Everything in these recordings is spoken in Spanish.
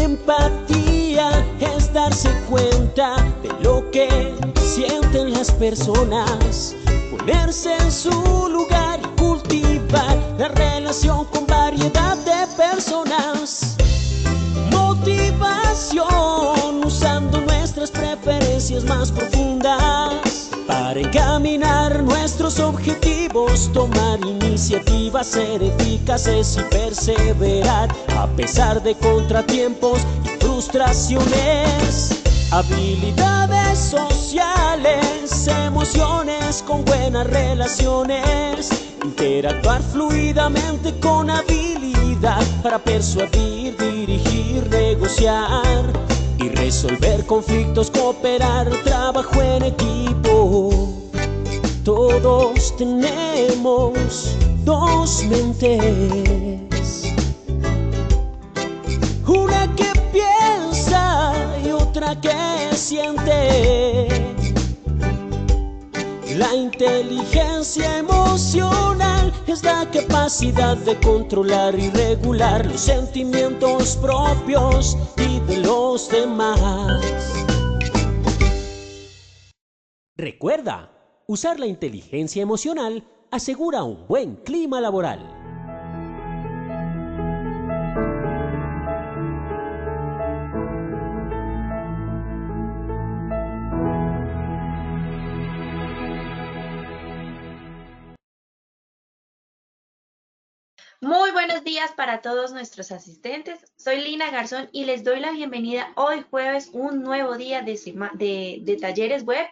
Empatía es darse cuenta de lo que sienten las personas, ponerse en su lugar y cultivar la relación con variedad de personas. Motivación usando nuestras preferencias más profundas para encaminar nuestros objetivos, tomar iniciativas, ser eficaces y perseverar a pesar de contratiempos y frustraciones. Habilidades sociales, emociones con buenas relaciones, interactuar fluidamente con habilidad para persuadir, dirigir, negociar y resolver conflictos, cooperar, trabajo en equipo. Todos tenemos dos mentes, una que piensa y otra que siente. La inteligencia emocional es la capacidad de controlar y regular los sentimientos propios y de los demás. Recuerda, usar la inteligencia emocional asegura un buen clima laboral. Muy buenos días para todos nuestros asistentes. Soy Lina Garzón y les doy la bienvenida hoy jueves, un nuevo día de talleres web,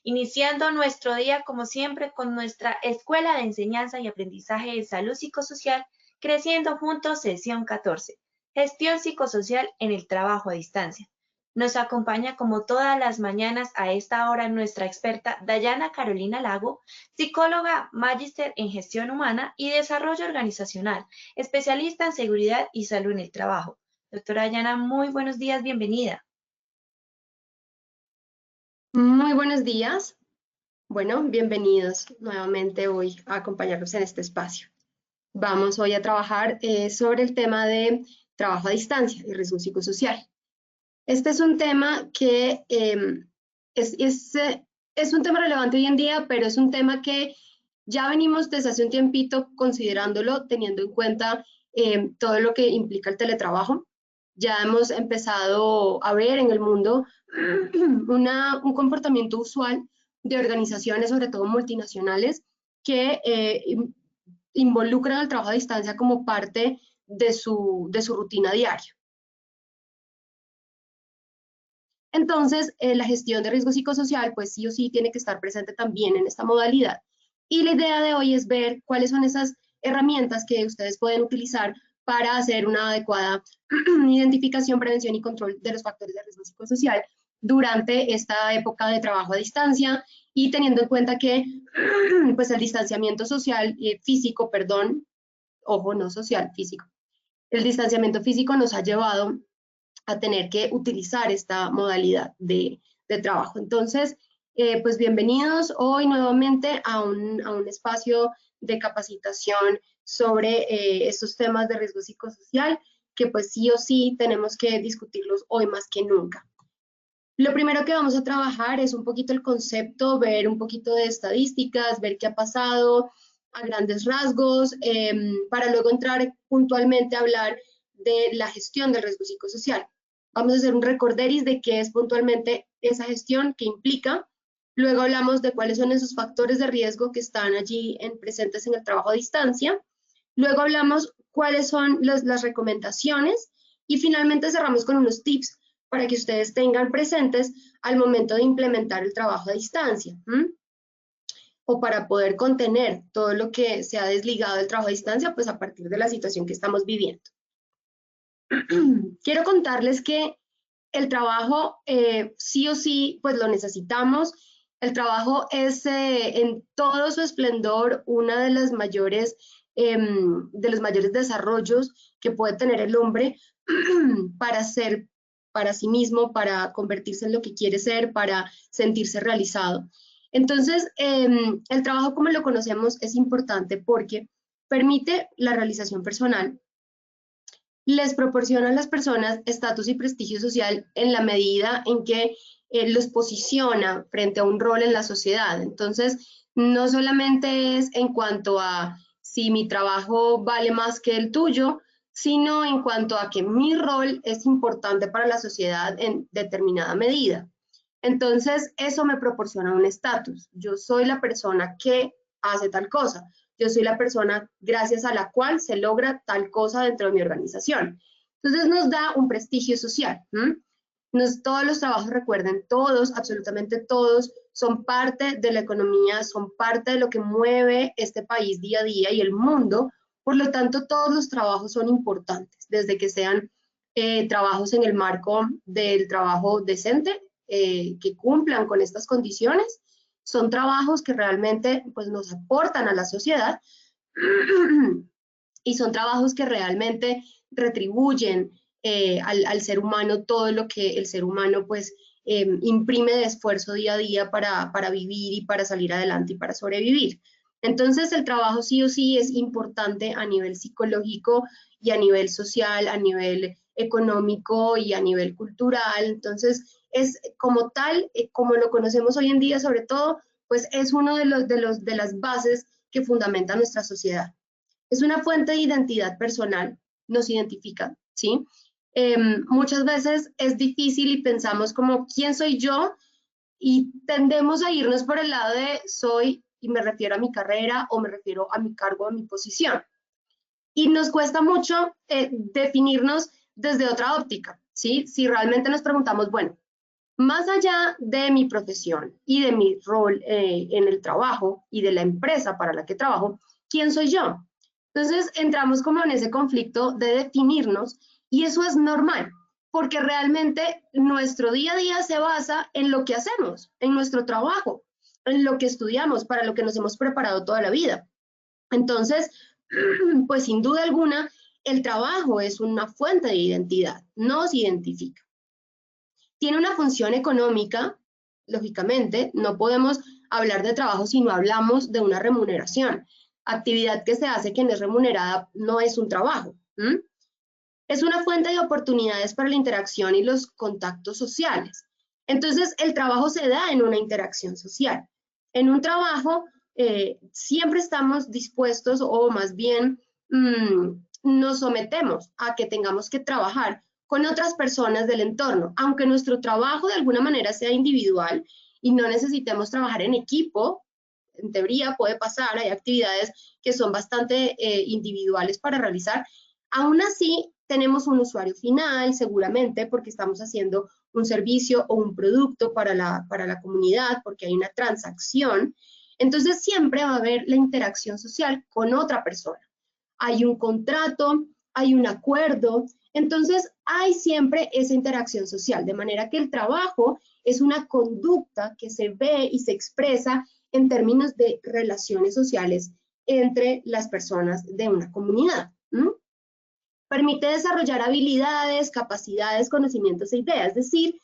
iniciando nuestro día como siempre con nuestra Escuela de Enseñanza y Aprendizaje de Salud Psicosocial, Creciendo Juntos, sesión 14, Gestión Psicosocial en el Trabajo a Distancia. Nos acompaña como todas las mañanas a esta hora nuestra experta Dayana Carolina Lago, psicóloga, magíster en gestión humana y desarrollo organizacional, especialista en seguridad y salud en el trabajo. Doctora Dayana, muy buenos días, bienvenida. Muy buenos días. Bueno, bienvenidos nuevamente hoy a acompañarnos en este espacio. Vamos hoy a trabajar sobre el tema de trabajo a distancia y riesgo psicosocial. Este es un tema que es un tema relevante hoy en día, pero es un tema que ya venimos desde hace un tiempito considerándolo, teniendo en cuenta todo lo que implica el teletrabajo. Ya hemos empezado a ver en el mundo un comportamiento usual de organizaciones, sobre todo multinacionales, que involucran el trabajo a distancia como parte de su rutina diaria. Entonces, la gestión de riesgo psicosocial, pues sí o sí tiene que estar presente también en esta modalidad. Y la idea de hoy es ver cuáles son esas herramientas que ustedes pueden utilizar para hacer una adecuada identificación, prevención y control de los factores de riesgo psicosocial durante esta época de trabajo a distancia y teniendo en cuenta que pues el distanciamiento social, físico, perdón, ojo, no social, físico. El distanciamiento físico nos ha llevado a tener que utilizar esta modalidad de trabajo. Entonces, pues bienvenidos hoy nuevamente a un espacio de capacitación sobre estos temas de riesgo psicosocial, que pues sí o sí tenemos que discutirlos hoy más que nunca. Lo primero que vamos a trabajar es un poquito el concepto, ver un poquito de estadísticas, ver qué ha pasado a grandes rasgos, para luego entrar puntualmente a hablar de la gestión del riesgo psicosocial. Vamos a hacer un recorderis de qué es puntualmente esa gestión, qué implica. Luego hablamos de cuáles son esos factores de riesgo que están allí presentes en el trabajo a distancia. Luego hablamos cuáles son las recomendaciones y finalmente cerramos con unos tips para que ustedes tengan presentes al momento de implementar el trabajo a distancia, o para poder contener todo lo que se ha desligado del trabajo a distancia, pues a partir de la situación que estamos viviendo. Quiero contarles que el trabajo sí o sí, pues lo necesitamos. El trabajo es en todo su esplendor una de los mayores desarrollos que puede tener el hombre para ser para sí mismo, para convertirse en lo que quiere ser, para sentirse realizado. Entonces, el trabajo como lo conocemos es importante porque permite la realización personal, les proporciona a las personas estatus y prestigio social en la medida en que los posiciona frente a un rol en la sociedad. Entonces, no solamente es en cuanto a si mi trabajo vale más que el tuyo, sino en cuanto a que mi rol es importante para la sociedad en determinada medida. Entonces, eso me proporciona un estatus. Yo soy la persona que hace tal cosa. Yo soy la persona gracias a la cual se logra tal cosa dentro de mi organización. Entonces, nos da un prestigio social. Todos los trabajos, recuerden, todos, absolutamente todos, son parte de la economía, son parte de lo que mueve este país día a día y el mundo. Por lo tanto, todos los trabajos son importantes, desde que sean trabajos en el marco del trabajo decente, que cumplan con estas condiciones. Son trabajos que realmente pues, nos aportan a la sociedad y son trabajos que realmente retribuyen al ser humano todo lo que el ser humano pues imprime de esfuerzo día a día para vivir y para salir adelante y para sobrevivir. Entonces el trabajo sí o sí es importante a nivel psicológico y a nivel social, a nivel económico y a nivel cultural. Entonces es como tal, como lo conocemos hoy en día sobre todo, pues es uno de las bases que fundamenta nuestra sociedad. Es una fuente de identidad personal, nos identifica, ¿sí? Muchas veces es difícil y pensamos como, ¿quién soy yo? Y tendemos a irnos por el lado de soy, y me refiero a mi carrera o me refiero a mi cargo, a mi posición. Y nos cuesta mucho definirnos desde otra óptica, ¿sí? Si realmente nos preguntamos, bueno, más allá de mi profesión y de mi rol en el trabajo y de la empresa para la que trabajo, ¿quién soy yo? Entonces entramos como en ese conflicto de definirnos y eso es normal, porque realmente nuestro día a día se basa en lo que hacemos, en nuestro trabajo, en lo que estudiamos, para lo que nos hemos preparado toda la vida. Entonces, pues sin duda alguna, el trabajo es una fuente de identidad, nos identifica. Tiene una función económica, lógicamente, no podemos hablar de trabajo si no hablamos de una remuneración. Actividad que se hace que no es remunerada no es un trabajo. Es una fuente de oportunidades para la interacción y los contactos sociales. Entonces, el trabajo se da en una interacción social. En un trabajo, siempre estamos dispuestos o más bien nos sometemos a que tengamos que trabajar con otras personas del entorno, aunque nuestro trabajo de alguna manera sea individual y no necesitemos trabajar en equipo. En teoría puede pasar, hay actividades que son bastante individuales para realizar. Aún así, tenemos un usuario final, seguramente, porque estamos haciendo un servicio o un producto para la comunidad, porque hay una transacción. Entonces, siempre va a haber la interacción social con otra persona. Hay un contrato, hay un acuerdo, entonces hay siempre esa interacción social, de manera que el trabajo es una conducta que se ve y se expresa en términos de relaciones sociales entre las personas de una comunidad. Permite desarrollar habilidades, capacidades, conocimientos e ideas, es decir,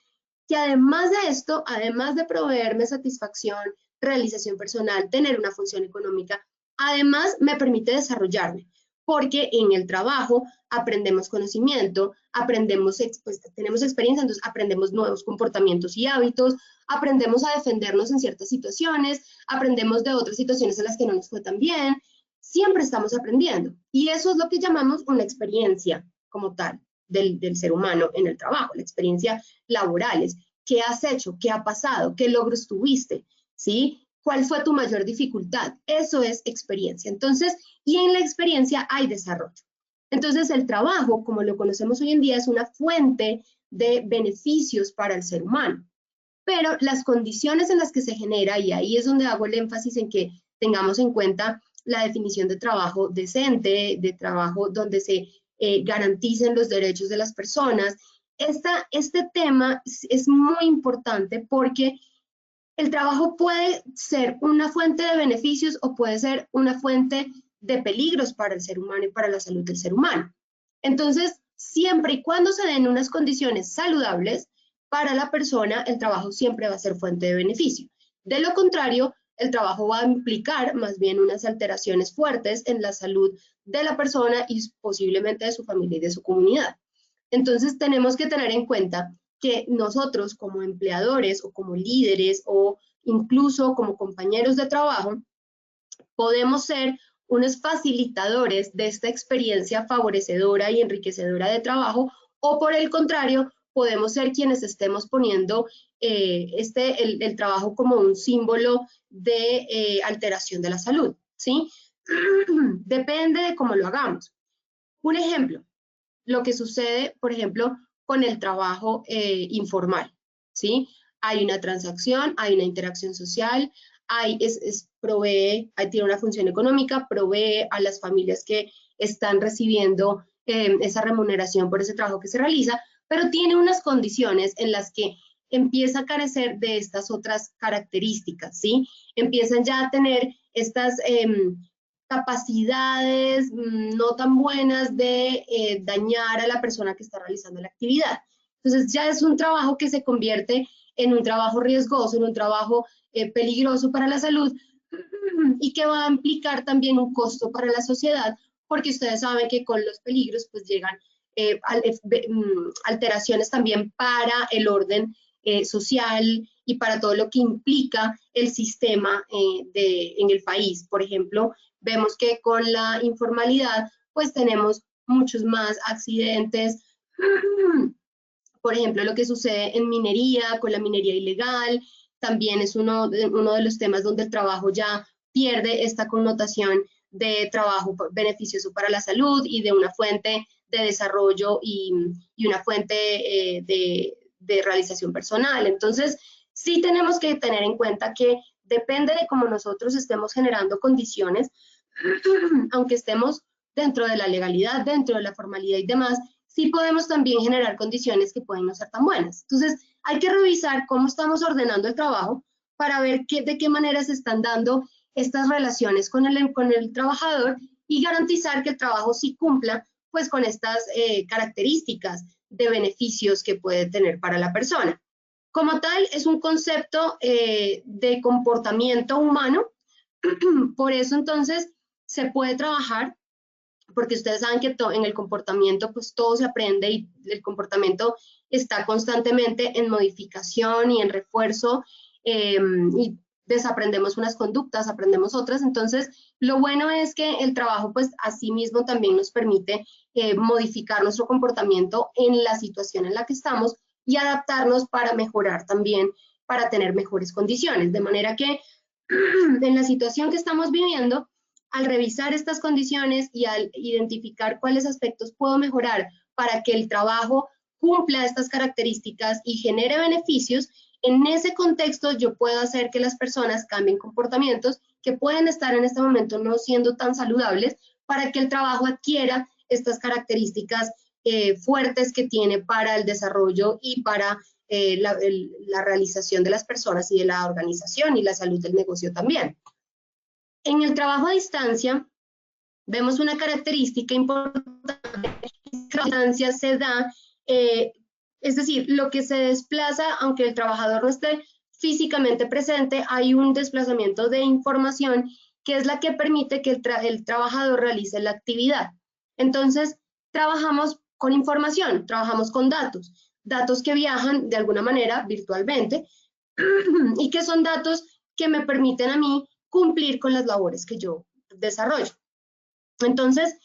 que además de esto, además de proveerme satisfacción, realización personal, tener una función económica, además me permite desarrollarme, porque en el trabajo aprendemos conocimiento, aprendemos, pues, tenemos experiencia, entonces aprendemos nuevos comportamientos y hábitos, aprendemos a defendernos en ciertas situaciones, aprendemos de otras situaciones en las que no nos fue tan bien, siempre estamos aprendiendo. Y eso es lo que llamamos una experiencia como tal del ser humano en el trabajo, la experiencia laboral. Es qué has hecho, qué ha pasado, qué logros tuviste, ¿sí? ¿Cuál fue tu mayor dificultad? Eso es experiencia. Entonces, y en la experiencia hay desarrollo. Entonces, el trabajo, como lo conocemos hoy en día, es una fuente de beneficios para el ser humano. Pero las condiciones en las que se genera, y ahí es donde hago el énfasis en que tengamos en cuenta la definición de trabajo decente, de trabajo donde se garanticen los derechos de las personas. Este tema es muy importante porque el trabajo puede ser una fuente de beneficios o puede ser una fuente de peligros para el ser humano y para la salud del ser humano. Entonces, siempre y cuando se den unas condiciones saludables para la persona, el trabajo siempre va a ser fuente de beneficio. De lo contrario, el trabajo va a implicar más bien unas alteraciones fuertes en la salud de la persona y posiblemente de su familia y de su comunidad. Entonces tenemos que tener en cuenta que nosotros como empleadores o como líderes o incluso como compañeros de trabajo podemos ser unos facilitadores de esta experiencia favorecedora y enriquecedora de trabajo, o por el contrario, podemos ser quienes estemos poniendo el trabajo como un símbolo de alteración de la salud, ¿sí? Depende de cómo lo hagamos. Un ejemplo, lo que sucede, por ejemplo, con el trabajo informal, ¿sí? Hay una transacción, hay una interacción social, tiene una función económica, provee a las familias que están recibiendo esa remuneración por ese trabajo que se realiza, pero tiene unas condiciones en las que empieza a carecer de estas otras características, ¿sí? Empiezan ya a tener estas capacidades no tan buenas de dañar a la persona que está realizando la actividad. Entonces ya es un trabajo que se convierte en un trabajo riesgoso, en un trabajo peligroso para la salud y que va a implicar también un costo para la sociedad, porque ustedes saben que con los peligros pues llegan alteraciones también para el orden social y para todo lo que implica el sistema en el país. Por ejemplo, vemos que con la informalidad pues tenemos muchos más accidentes. Por ejemplo, lo que sucede en minería, con la minería ilegal, también es uno de los temas donde el trabajo ya pierde esta connotación de trabajo beneficioso para la salud y de una fuente de desarrollo y una fuente de realización personal. Entonces, sí tenemos que tener en cuenta que depende de cómo nosotros estemos generando condiciones, aunque estemos dentro de la legalidad, dentro de la formalidad y demás, sí podemos también generar condiciones que pueden no ser tan buenas. Entonces, hay que revisar cómo estamos ordenando el trabajo para ver de qué manera se están dando estas relaciones con el trabajador y garantizar que el trabajo sí cumpla pues con estas características de beneficios que puede tener para la persona. Como tal, es un concepto de comportamiento humano, por eso entonces se puede trabajar, porque ustedes saben que en el comportamiento pues todo se aprende y el comportamiento está constantemente en modificación y en refuerzo y desaprendemos unas conductas, aprendemos otras. Entonces, lo bueno es que el trabajo pues asimismo también nos permite modificar nuestro comportamiento en la situación en la que estamos y adaptarnos para mejorar también, para tener mejores condiciones. De manera que en la situación que estamos viviendo, al revisar estas condiciones y al identificar cuáles aspectos puedo mejorar para que el trabajo cumpla estas características y genere beneficios, en ese contexto yo puedo hacer que las personas cambien comportamientos que pueden estar en este momento no siendo tan saludables para que el trabajo adquiera estas características fuertes que tiene para el desarrollo y para la realización de las personas y de la organización y la salud del negocio también. En el trabajo a distancia, vemos una característica importante. La distancia se da, es decir, lo que se desplaza, aunque el trabajador no esté físicamente presente, hay un desplazamiento de información que es la que permite que el trabajador realice la actividad. Entonces, trabajamos con información, trabajamos con datos que viajan de alguna manera virtualmente y que son datos que me permiten a mí cumplir con las labores que yo desarrollo. Entonces,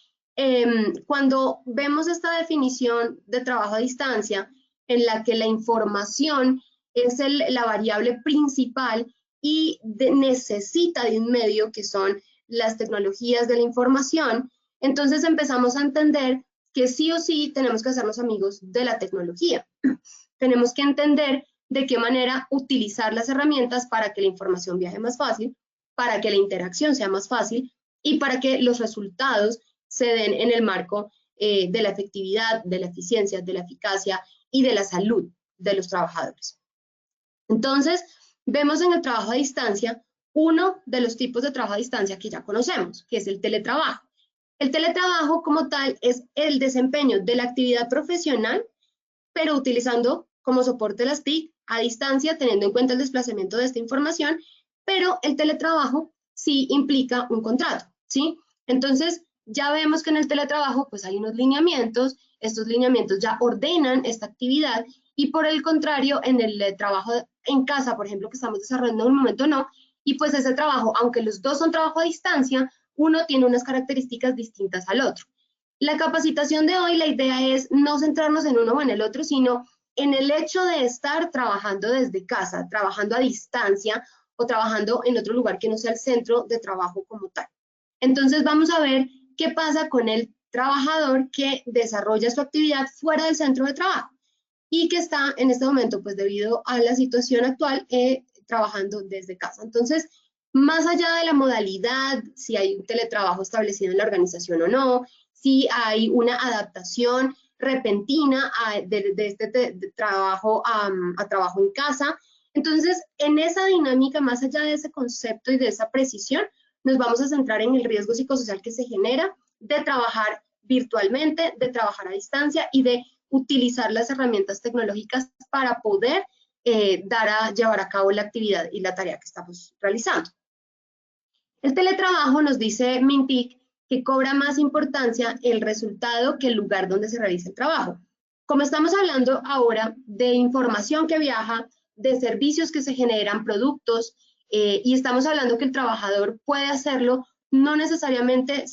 cuando vemos esta definición de trabajo a distancia, en la que la información es la variable principal y necesita de un medio que son las tecnologías de la información, entonces empezamos a entender que sí o sí tenemos que hacernos amigos de la tecnología. Tenemos que entender de qué manera utilizar las herramientas para que la información viaje más fácil, para que la interacción sea más fácil y para que los resultados se den en el marco de la efectividad, de la eficiencia, de la eficacia y de la salud de los trabajadores. Entonces, vemos en el trabajo a distancia uno de los tipos de trabajo a distancia que ya conocemos, que es el teletrabajo. El teletrabajo como tal es el desempeño de la actividad profesional, pero utilizando como soporte las TIC a distancia, teniendo en cuenta el desplazamiento de esta información pero el teletrabajo sí implica un contrato, ¿sí? Entonces, ya vemos que en el teletrabajo pues hay unos lineamientos, estos lineamientos ya ordenan esta actividad y por el contrario, en el trabajo en casa, por ejemplo, que estamos desarrollando en un momento, no, y pues ese trabajo, aunque los dos son trabajo a distancia, uno tiene unas características distintas al otro. La capacitación de hoy, la idea es no centrarnos en uno o en el otro, sino en el hecho de estar trabajando desde casa, trabajando a distancia o trabajando en otro lugar que no sea el centro de trabajo como tal. Entonces vamos a ver qué pasa con el trabajador que desarrolla su actividad fuera del centro de trabajo y que está en este momento, pues debido a la situación actual, trabajando desde casa. Entonces, más allá de la modalidad, si hay un teletrabajo establecido en la organización o no, si hay una adaptación repentina de este trabajo a trabajo en casa. Entonces, en esa dinámica, más allá de ese concepto y de esa precisión, nos vamos a centrar en el riesgo psicosocial que se genera de trabajar virtualmente, de trabajar a distancia y de utilizar las herramientas tecnológicas para poder llevar a cabo la actividad y la tarea que estamos realizando. El teletrabajo, nos dice Mintic, que cobra más importancia el resultado que el lugar donde se realiza el trabajo. Como estamos hablando ahora de información que viaja, de servicios que se generan, productos, y estamos hablando que el trabajador puede hacerlo no necesariamente,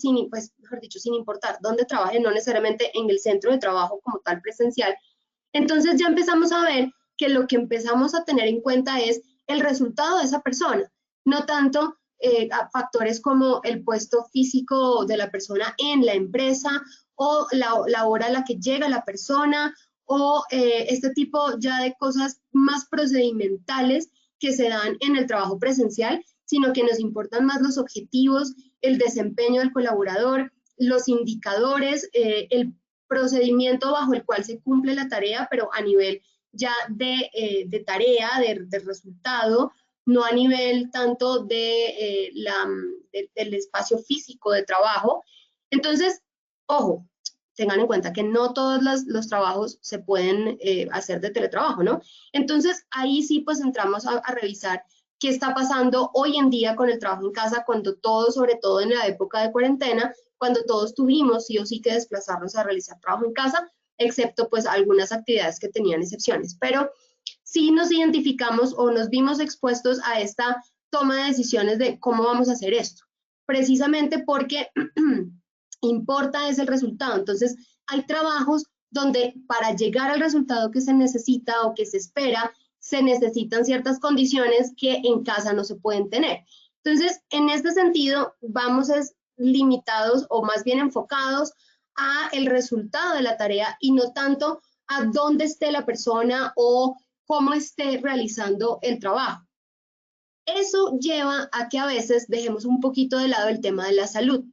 mejor dicho, sin importar dónde trabaje, no necesariamente en el centro de trabajo como tal presencial. Entonces ya empezamos a ver que lo que empezamos a tener en cuenta es el resultado de esa persona, no tanto factores como el puesto físico de la persona en la empresa o la hora a la que llega la persona o este tipo ya de cosas más procedimentales que se dan en el trabajo presencial, sino que nos importan más los objetivos, el desempeño del colaborador, los indicadores, el procedimiento bajo el cual se cumple la tarea, pero a nivel ya de tarea, de resultado, no a nivel tanto del espacio físico de trabajo. Entonces, ojo, tengan en cuenta que no todos los trabajos se pueden hacer de teletrabajo, ¿no? Entonces, ahí sí pues entramos a revisar qué está pasando hoy en día con el trabajo en casa, cuando todos, sobre todo en la época de cuarentena, cuando todos tuvimos sí o sí que desplazarnos a realizar trabajo en casa, excepto pues algunas actividades que tenían excepciones. Pero sí nos identificamos o nos vimos expuestos a esta toma de decisiones de cómo vamos a hacer esto, precisamente porque importa es el resultado. Entonces, hay trabajos donde para llegar al resultado que se necesita o que se espera, se necesitan ciertas condiciones que en casa no se pueden tener. Entonces, en este sentido, vamos limitados o más bien enfocados a el resultado de la tarea y no tanto a dónde esté la persona o cómo esté realizando el trabajo. Eso lleva a que a veces dejemos un poquito de lado el tema de la salud.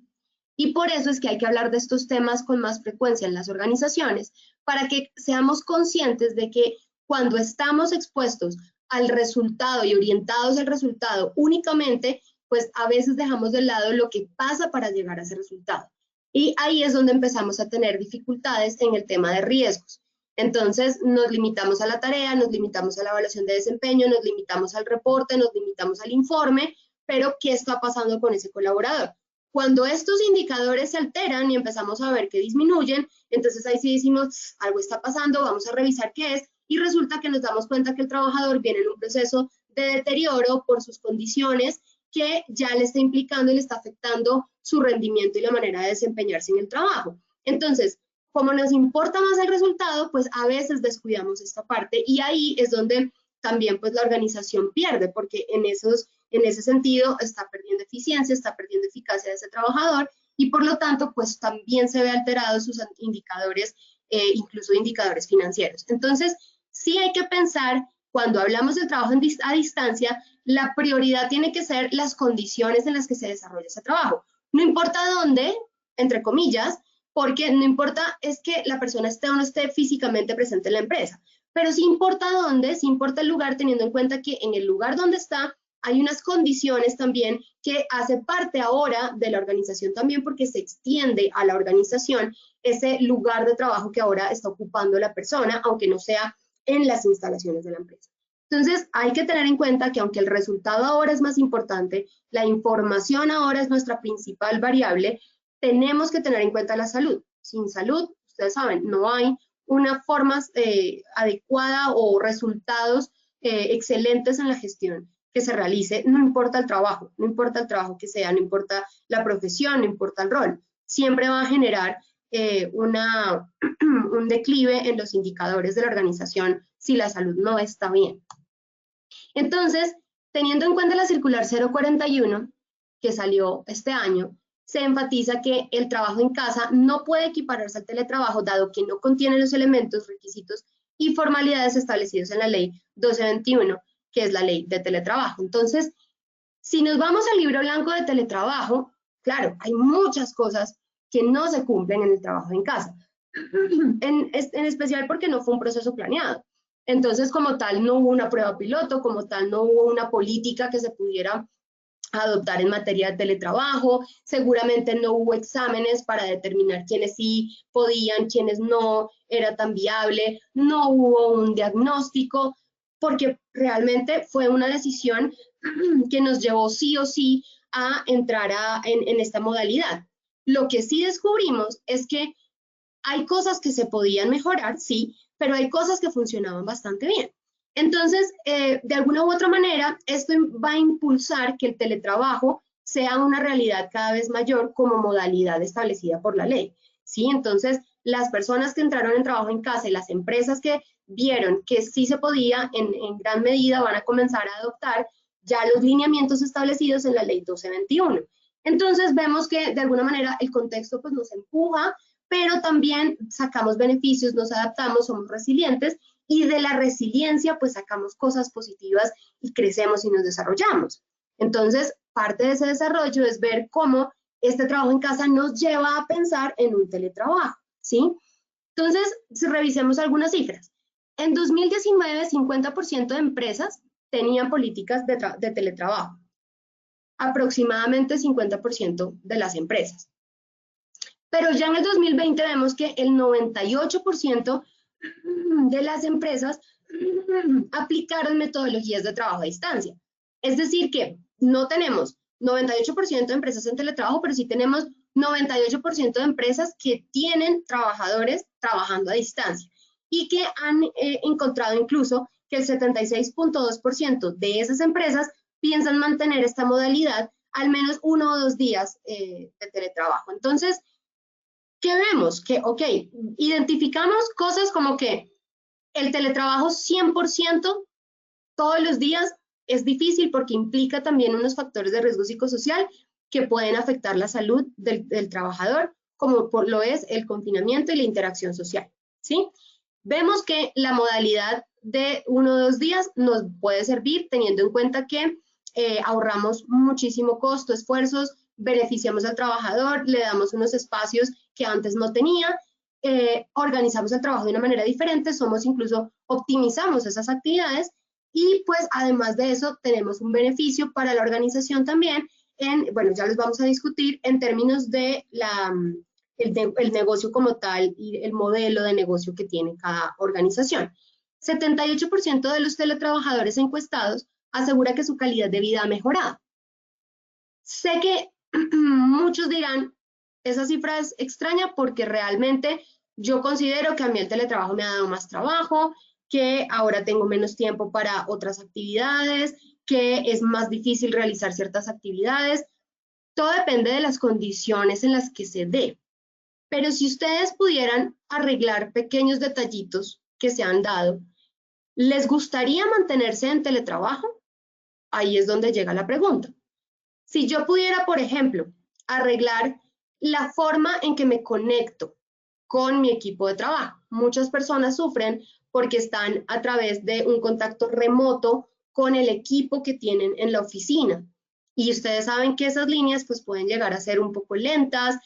Y por eso es que hay que hablar de estos temas con más frecuencia en las organizaciones, para que seamos conscientes de que cuando estamos expuestos al resultado y orientados al resultado únicamente, pues a veces dejamos de lado lo que pasa para llegar a ese resultado. Y ahí es donde empezamos a tener dificultades en el tema de riesgos. Entonces nos limitamos a la tarea, nos limitamos a la evaluación de desempeño, nos limitamos al reporte, nos limitamos al informe, pero ¿qué está pasando con ese colaborador? Cuando estos indicadores se alteran y empezamos a ver que disminuyen, entonces ahí sí decimos, algo está pasando, vamos a revisar qué es, y resulta que nos damos cuenta que el trabajador viene en un proceso de deterioro por sus condiciones que ya le está implicando y le está afectando su rendimiento y la manera de desempeñarse en el trabajo. Entonces, como nos importa más el resultado, pues a veces descuidamos esta parte y ahí es donde también pues la organización pierde, porque en ese sentido está perdiendo eficiencia, está perdiendo eficacia de ese trabajador y por lo tanto pues también se ve alterados sus indicadores, incluso indicadores financieros. Entonces sí hay que pensar, cuando hablamos de trabajo a distancia, la prioridad tiene que ser las condiciones en las que se desarrolla ese trabajo. No importa dónde, entre comillas, porque no importa es que la persona esté o no esté físicamente presente en la empresa, pero sí importa dónde, sí importa el lugar, teniendo en cuenta que en el lugar donde está hay unas condiciones también que hace parte ahora de la organización también porque se extiende a la organización ese lugar de trabajo que ahora está ocupando la persona, aunque no sea en las instalaciones de la empresa. Entonces, hay que tener en cuenta que aunque el resultado ahora es más importante, la información ahora es nuestra principal variable, tenemos que tener en cuenta la salud. Sin salud, ustedes saben, no hay una forma adecuada o resultados excelentes en la gestión que se realice, no importa el trabajo que sea, no importa la profesión, no importa el rol, siempre va a generar un declive en los indicadores de la organización si la salud no está bien. Entonces, teniendo en cuenta la circular 041, que salió este año, se enfatiza que el trabajo en casa no puede equipararse al teletrabajo, dado que no contiene los elementos, requisitos y formalidades establecidos en la ley 1221, que es la ley de teletrabajo. Entonces, si nos vamos al libro blanco de teletrabajo, claro, hay muchas cosas que no se cumplen en el trabajo en casa, en especial porque no fue un proceso planeado. Entonces, como tal, no hubo una prueba piloto, como tal, no hubo una política que se pudiera adoptar en materia de teletrabajo, seguramente no hubo exámenes para determinar quiénes sí podían, quiénes no, era tan viable, no hubo un diagnóstico, porque realmente fue una decisión que nos llevó sí o sí a entrar en esta modalidad. Lo que sí descubrimos es que hay cosas que se podían mejorar, sí, pero hay cosas que funcionaban bastante bien. Entonces, de alguna u otra manera, esto va a impulsar que el teletrabajo sea una realidad cada vez mayor como modalidad establecida por la ley, ¿sí? Entonces, las personas que entraron en trabajo en casa y las empresas que vieron que sí se podía, en gran medida van a comenzar a adoptar ya los lineamientos establecidos en la ley 1221. Entonces, vemos que de alguna manera el contexto pues nos empuja, pero también sacamos beneficios, nos adaptamos, somos resilientes, y de la resiliencia pues sacamos cosas positivas y crecemos y nos desarrollamos. Entonces, parte de ese desarrollo es ver cómo este trabajo en casa nos lleva a pensar en un teletrabajo, ¿sí? Entonces, si revisemos algunas cifras. En 2019, 50% de empresas tenían políticas de teletrabajo, aproximadamente 50% de las empresas. Pero ya en el 2020 vemos que el 98% de las empresas aplicaron metodologías de trabajo a distancia. Es decir, que no tenemos 98% de empresas en teletrabajo, pero sí tenemos 98% de empresas que tienen trabajadores trabajando a distancia y que han encontrado incluso que el 76.2% de esas empresas piensan mantener esta modalidad al menos 1 o 2 días de teletrabajo. Entonces, ¿qué vemos? Que, ok, identificamos cosas como que el teletrabajo 100% todos los días es difícil porque implica también unos factores de riesgo psicosocial que pueden afectar la salud del trabajador, como lo es el confinamiento y la interacción social, ¿sí? Vemos que la modalidad de 1 o 2 días nos puede servir teniendo en cuenta que ahorramos muchísimo costo, esfuerzos, beneficiamos al trabajador, le damos unos espacios que antes no tenía, organizamos el trabajo de una manera diferente, incluso optimizamos esas actividades y pues además de eso tenemos un beneficio para la organización también, bueno, ya les vamos a discutir en términos de el negocio como tal y el modelo de negocio que tiene cada organización. 78% de los teletrabajadores encuestados asegura que su calidad de vida ha mejorado. Sé que muchos dirán, esa cifra es extraña porque realmente yo considero que a mí el teletrabajo me ha dado más trabajo, que ahora tengo menos tiempo para otras actividades, que es más difícil realizar ciertas actividades. Todo depende de las condiciones en las que se dé. Pero si ustedes pudieran arreglar pequeños detallitos que se han dado, ¿les gustaría mantenerse en teletrabajo? Ahí es donde llega la pregunta. Si yo pudiera, por ejemplo, arreglar la forma en que me conecto con mi equipo de trabajo. Muchas personas sufren porque están a través de un contacto remoto con el equipo que tienen en la oficina. Y ustedes saben que esas líneas pues pueden llegar a ser un poco lentas,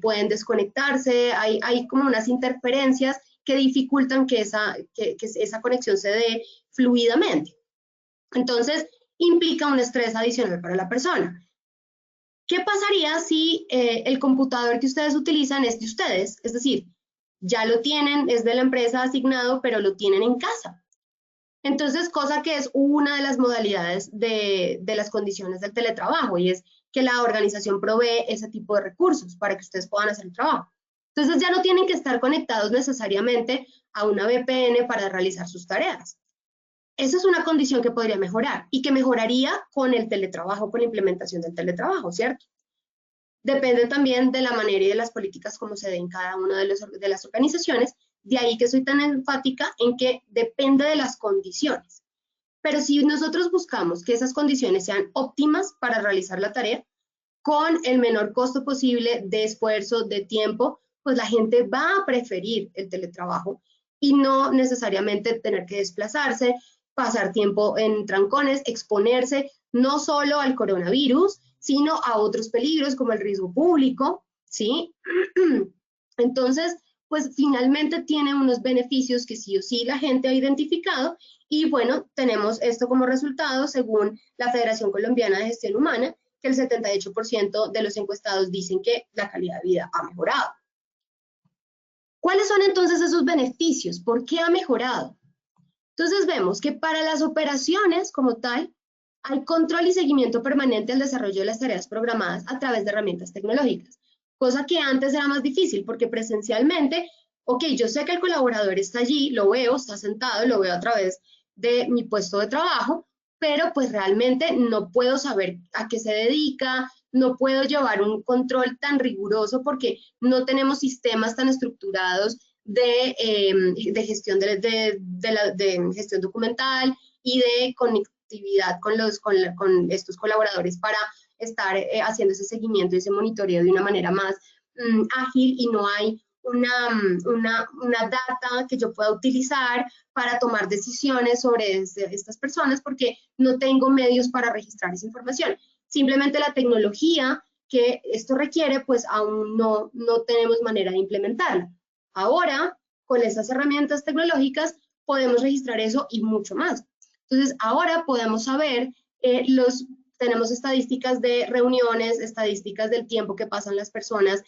pueden desconectarse, hay como unas interferencias que dificultan que esa conexión se dé fluidamente. Entonces, implica un estrés adicional para la persona. ¿Qué pasaría si el computador que ustedes utilizan es de ustedes? Es decir, ya lo tienen, es de la empresa asignado, pero lo tienen en casa. Entonces, cosa que es una de las modalidades de las condiciones del teletrabajo, y es que la organización provee ese tipo de recursos para que ustedes puedan hacer el trabajo. Entonces ya no tienen que estar conectados necesariamente a una VPN para realizar sus tareas. Esa es una condición que podría mejorar y que mejoraría con el teletrabajo, con la implementación del teletrabajo, ¿cierto? Depende también de la manera y de las políticas como se den en cada una de las organizaciones, de ahí que soy tan enfática en que depende de las condiciones. Pero si nosotros buscamos que esas condiciones sean óptimas para realizar la tarea, con el menor costo posible de esfuerzo, de tiempo, pues la gente va a preferir el teletrabajo y no necesariamente tener que desplazarse, pasar tiempo en trancones, exponerse no solo al coronavirus, sino a otros peligros como el riesgo público, ¿sí? Entonces, pues finalmente tiene unos beneficios que sí o sí la gente ha identificado y bueno, tenemos esto como resultado según la Federación Colombiana de Gestión Humana, que el 78% de los encuestados dicen que la calidad de vida ha mejorado. ¿Cuáles son entonces esos beneficios? ¿Por qué ha mejorado? Entonces vemos que para las operaciones como tal, hay control y seguimiento permanente al desarrollo de las tareas programadas a través de herramientas tecnológicas, cosa que antes era más difícil porque presencialmente, ok, yo sé que el colaborador está allí, lo veo, está sentado, lo veo a través de mi puesto de trabajo, pero pues realmente no puedo saber a qué se dedica, no puedo llevar un control tan riguroso porque no tenemos sistemas tan estructurados de gestión de gestión documental y de conectividad con estos colaboradores para estar haciendo ese seguimiento y ese monitoreo de una manera más ágil y no hay una data que yo pueda utilizar para tomar decisiones sobre estas personas porque no tengo medios para registrar esa información. Simplemente la tecnología que esto requiere, pues aún no tenemos manera de implementarla. Ahora, con estas herramientas tecnológicas, podemos registrar eso y mucho más. Entonces, ahora podemos saber, tenemos estadísticas de reuniones, estadísticas del tiempo que pasan las personas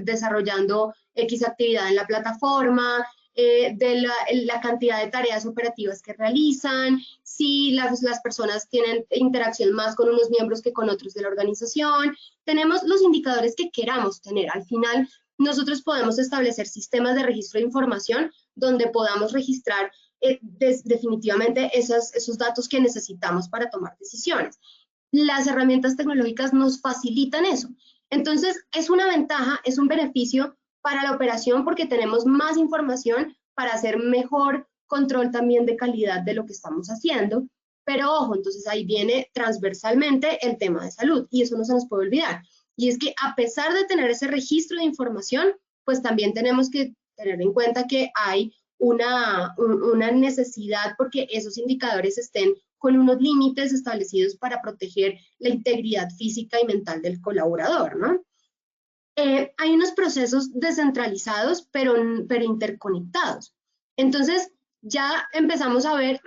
desarrollando X actividad en la plataforma, de la cantidad de tareas operativas que realizan, si las personas tienen interacción más con unos miembros que con otros de la organización. Tenemos los indicadores que queramos tener. Al final, nosotros podemos establecer sistemas de registro de información donde podamos registrar definitivamente esos datos que necesitamos para tomar decisiones. Las herramientas tecnológicas nos facilitan eso. Entonces, es una ventaja, es un beneficio para la operación porque tenemos más información para hacer mejor control también de calidad de lo que estamos haciendo. Pero ojo, entonces ahí viene transversalmente el tema de salud y eso no se nos puede olvidar. Y es que a pesar de tener ese registro de información, pues también tenemos que tener en cuenta que hay una necesidad porque esos indicadores estén con unos límites establecidos para proteger la integridad física y mental del colaborador, ¿no? Hay unos procesos descentralizados, pero interconectados. Entonces, ya empezamos a ver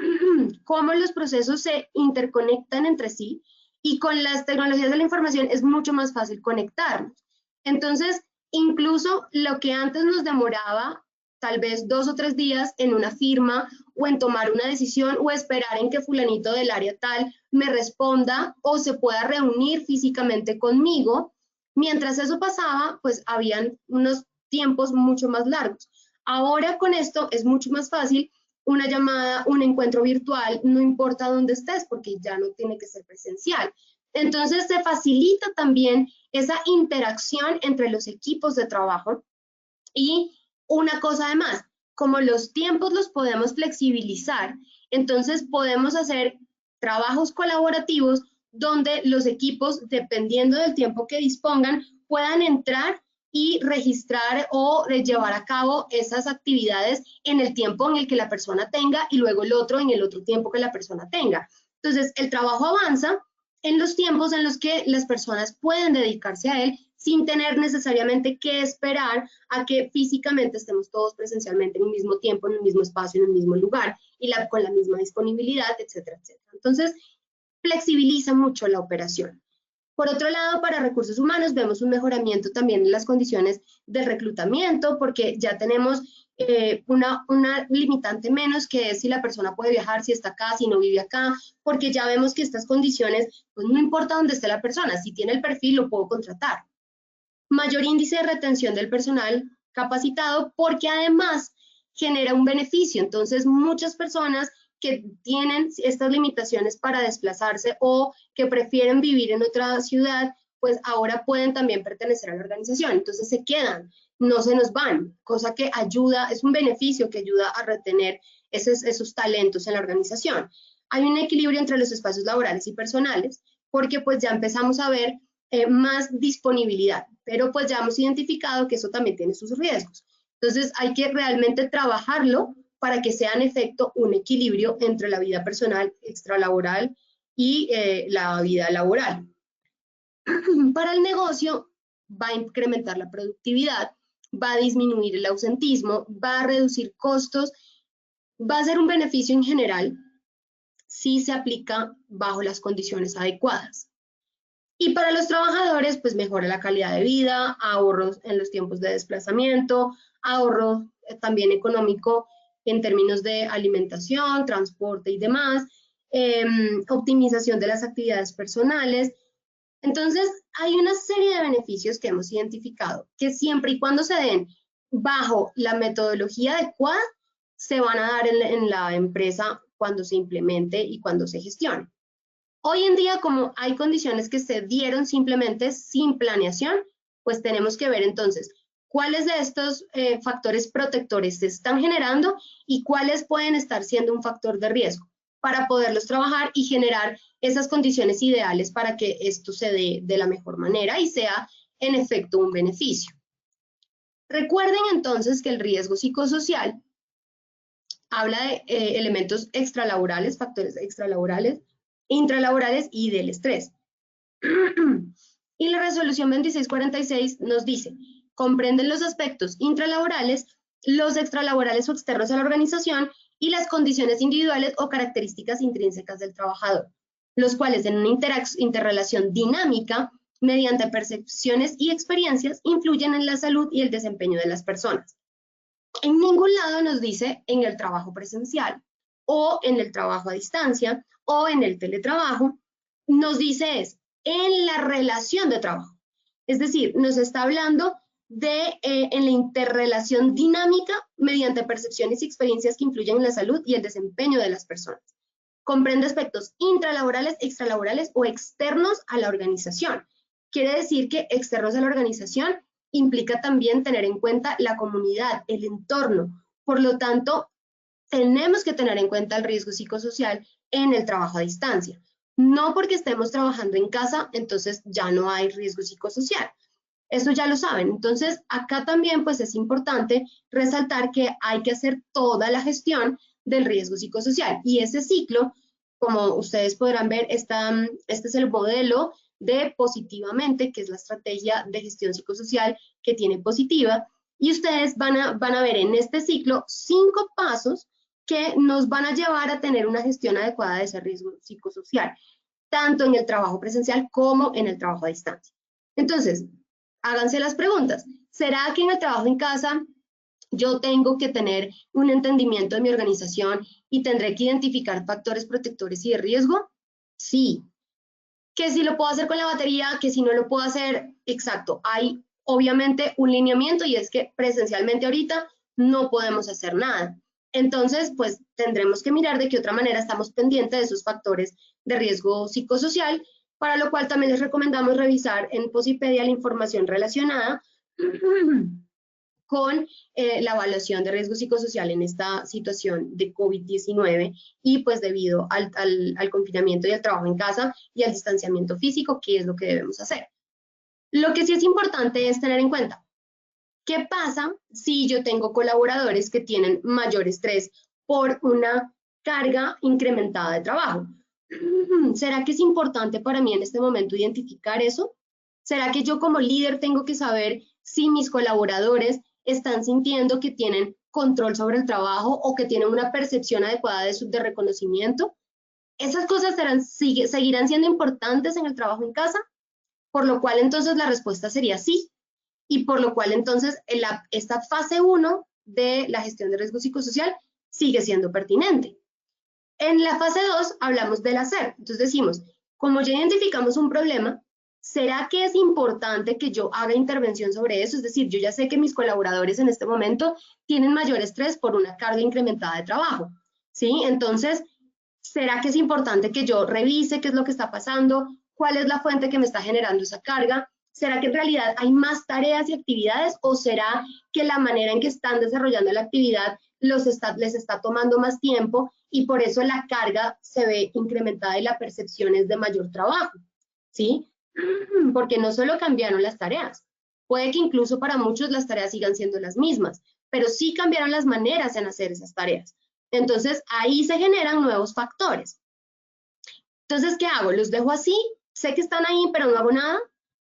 cómo los procesos se interconectan entre sí y con las tecnologías de la información es mucho más fácil conectarnos. Entonces, incluso lo que antes nos demoraba tal vez 2 o 3 días en una firma o en tomar una decisión o esperar en que fulanito del área tal me responda o se pueda reunir físicamente conmigo, mientras eso pasaba, pues habían unos tiempos mucho más largos. Ahora con esto es mucho más fácil una llamada, un encuentro virtual, no importa dónde estés, porque ya no tiene que ser presencial. Entonces se facilita también esa interacción entre los equipos de trabajo. Y una cosa además, como los tiempos los podemos flexibilizar, entonces podemos hacer trabajos colaborativos donde los equipos, dependiendo del tiempo que dispongan, puedan entrar y registrar o llevar a cabo esas actividades en el tiempo en el que la persona tenga y luego el otro en el otro tiempo que la persona tenga. Entonces, el trabajo avanza en los tiempos en los que las personas pueden dedicarse a él sin tener necesariamente que esperar a que físicamente estemos todos presencialmente en el mismo tiempo, en el mismo espacio, en el mismo lugar y con la misma disponibilidad, etcétera, etcétera. Entonces, flexibiliza mucho la operación. Por otro lado, para recursos humanos vemos un mejoramiento también en las condiciones de reclutamiento porque ya tenemos una limitante menos, que es si la persona puede viajar, si está acá, si no vive acá, porque ya vemos que estas condiciones, pues no importa dónde esté la persona, si tiene el perfil lo puedo contratar. Mayor índice de retención del personal capacitado, porque además genera un beneficio. Entonces, muchas personas que tienen estas limitaciones para desplazarse o que prefieren vivir en otra ciudad, pues ahora pueden también pertenecer a la organización. Entonces se quedan, no se nos van, cosa que ayuda, es un beneficio que ayuda a retener esos talentos en la organización. Hay un equilibrio entre los espacios laborales y personales, porque pues ya empezamos a ver más disponibilidad, pero pues ya hemos identificado que eso también tiene sus riesgos. Entonces hay que realmente trabajarlo para que sea en efecto un equilibrio entre la vida personal, extralaboral y la vida laboral. Para el negocio va a incrementar la productividad, va a disminuir el ausentismo, va a reducir costos, va a ser un beneficio en general si se aplica bajo las condiciones adecuadas. Y para los trabajadores, pues mejora la calidad de vida, ahorros en los tiempos de desplazamiento, ahorro también económico en términos de alimentación, transporte y demás, optimización de las actividades personales. Entonces, hay una serie de beneficios que hemos identificado que siempre y cuando se den bajo la metodología adecuada, se van a dar en la empresa cuando se implemente y cuando se gestione. Hoy en día, como hay condiciones que se dieron simplemente sin planeación, pues tenemos que ver entonces cuáles de estos factores protectores se están generando y cuáles pueden estar siendo un factor de riesgo para poderlos trabajar y generar esas condiciones ideales para que esto se dé de la mejor manera y sea en efecto un beneficio. Recuerden entonces que el riesgo psicosocial habla de elementos extralaborales, factores extralaborales, intralaborales y del estrés. Y la resolución 2646 nos dice, comprenden los aspectos intralaborales, los extralaborales o externos a la organización y las condiciones individuales o características intrínsecas del trabajador, los cuales en una interrelación dinámica mediante percepciones y experiencias influyen en la salud y el desempeño de las personas. En ningún lado nos dice en el trabajo presencial o en el trabajo a distancia o en el teletrabajo, nos dice es en la relación de trabajo. Es decir, nos está hablando de en la interrelación dinámica mediante percepciones y experiencias que influyen en la salud y el desempeño de las personas. Comprende aspectos intralaborales, extralaborales o externos a la organización. Quiere decir que externos a la organización implica también tener en cuenta la comunidad, el entorno. Por lo tanto, tenemos que tener en cuenta el riesgo psicosocial en el trabajo a distancia. No porque estemos trabajando en casa, entonces ya no hay riesgo psicosocial. Eso ya lo saben. Entonces, acá también pues es importante resaltar que hay que hacer toda la gestión del riesgo psicosocial. Y ese ciclo, como ustedes podrán ver, este es el modelo de Positivamente, que es la estrategia de gestión psicosocial que tiene Positiva. Y ustedes van a ver en este ciclo 5 pasos que nos van a llevar a tener una gestión adecuada de ese riesgo psicosocial, tanto en el trabajo presencial como en el trabajo a distancia. Entonces, háganse las preguntas. ¿Será que en el trabajo en casa yo tengo que tener un entendimiento de mi organización y tendré que identificar factores protectores y de riesgo? Sí. ¿Que si lo puedo hacer con la batería? ¿Que si no lo puedo hacer? Exacto. Hay obviamente un lineamiento y es que presencialmente ahorita no podemos hacer nada. Entonces, pues tendremos que mirar de qué otra manera estamos pendientes de esos factores de riesgo psicosocial, para lo cual también les recomendamos revisar en Posipedia la información relacionada con la evaluación de riesgo psicosocial en esta situación de COVID-19 y pues debido al confinamiento y al trabajo en casa y al distanciamiento físico, ¿qué es lo que debemos hacer? Lo que sí es importante es tener en cuenta, ¿qué pasa si yo tengo colaboradores que tienen mayor estrés por una carga incrementada de trabajo? ¿Será que es importante para mí en este momento identificar eso? ¿Será que yo como líder tengo que saber si mis colaboradores están sintiendo que tienen control sobre el trabajo o que tienen una percepción adecuada de reconocimiento? Esas cosas seguirán siendo importantes en el trabajo en casa, por lo cual entonces la respuesta sería sí, y por lo cual entonces esta fase 1 de la gestión de riesgo psicosocial sigue siendo pertinente. En la fase 2 hablamos del hacer. Entonces decimos, como ya identificamos un problema, ¿será que es importante que yo haga intervención sobre eso? Es decir, yo ya sé que mis colaboradores en este momento tienen mayor estrés por una carga incrementada de trabajo, ¿sí? Entonces, ¿será que es importante que yo revise qué es lo que está pasando? ¿Cuál es la fuente que me está generando esa carga? ¿Será que en realidad hay más tareas y actividades o será que la manera en que están desarrollando la actividad les está tomando más tiempo y por eso la carga se ve incrementada y la percepción es de mayor trabajo? ¿Sí? Porque no solo cambiaron las tareas, puede que incluso para muchos las tareas sigan siendo las mismas, pero sí cambiaron las maneras en hacer esas tareas. Entonces, ahí se generan nuevos factores. Entonces, ¿qué hago? ¿Los dejo así? Sé que están ahí, pero no hago nada.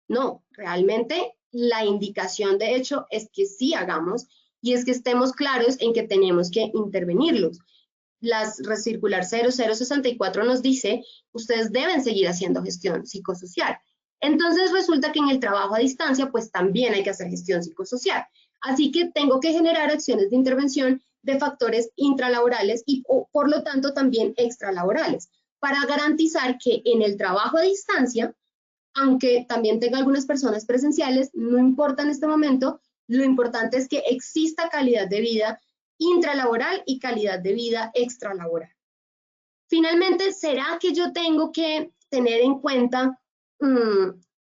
No, realmente la indicación de hecho es que sí hagamos y es que estemos claros en que tenemos que intervenirlos. La circular 0064 nos dice, ustedes deben seguir haciendo gestión psicosocial. Entonces resulta que en el trabajo a distancia, pues también hay que hacer gestión psicosocial. Así que tengo que generar acciones de intervención de factores intralaborales y por lo tanto también extralaborales, para garantizar que en el trabajo a distancia, aunque también tenga algunas personas presenciales, no importa en este momento, lo importante es que exista calidad de vida intralaboral y calidad de vida extralaboral. Finalmente, ¿será que yo tengo que tener en cuenta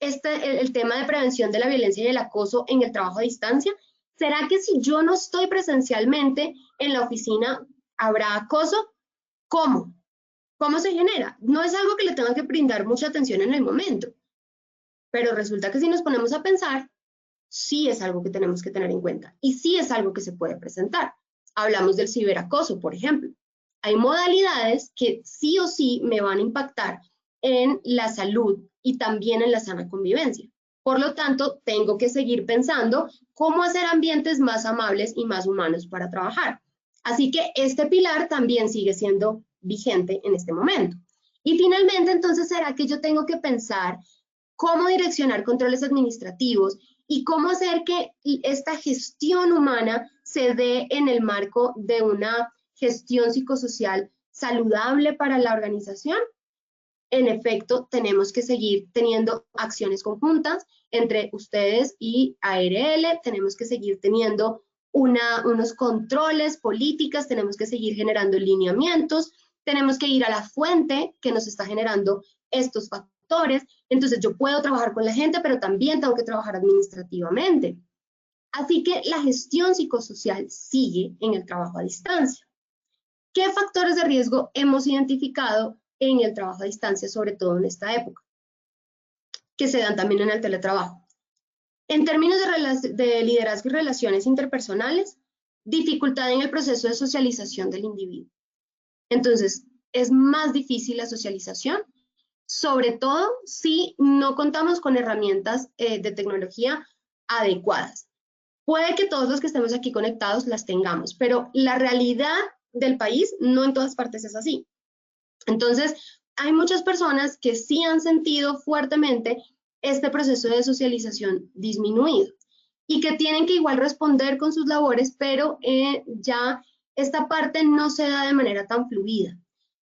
el tema de prevención de la violencia y el acoso en el trabajo a distancia? ¿Será que si yo no estoy presencialmente en la oficina, habrá acoso? ¿Cómo? ¿Cómo se genera? No es algo que le tenga que brindar mucha atención en el momento, pero resulta que si nos ponemos a pensar, sí es algo que tenemos que tener en cuenta y sí es algo que se puede presentar. Hablamos del ciberacoso, por ejemplo. Hay modalidades que sí o sí me van a impactar en la salud y también en la sana convivencia. Por lo tanto, tengo que seguir pensando cómo hacer ambientes más amables y más humanos para trabajar. Así que este pilar también sigue siendo vigente en este momento. Y finalmente, entonces, ¿será que yo tengo que pensar cómo direccionar controles administrativos y cómo hacer que esta gestión humana se dé en el marco de una gestión psicosocial saludable para la organización? En efecto, tenemos que seguir teniendo acciones conjuntas entre ustedes y ARL, tenemos que seguir teniendo unos controles, políticas, tenemos que seguir generando lineamientos, tenemos que ir a la fuente que nos está generando estos factores. Entonces yo puedo trabajar con la gente, pero también tengo que trabajar administrativamente. Así que la gestión psicosocial sigue en el trabajo a distancia. ¿Qué factores de riesgo hemos identificado en el trabajo a distancia, sobre todo en esta época, que se dan también en el teletrabajo? En términos de liderazgo y relaciones interpersonales, dificultad en el proceso de socialización del individuo. Entonces, es más difícil la socialización, sobre todo si no contamos con herramientas de tecnología adecuadas. Puede que todos los que estemos aquí conectados las tengamos, pero la realidad del país no en todas partes es así. Entonces, hay muchas personas que sí han sentido fuertemente este proceso de socialización disminuido y que tienen que igual responder con sus labores, pero ya esta parte no se da de manera tan fluida.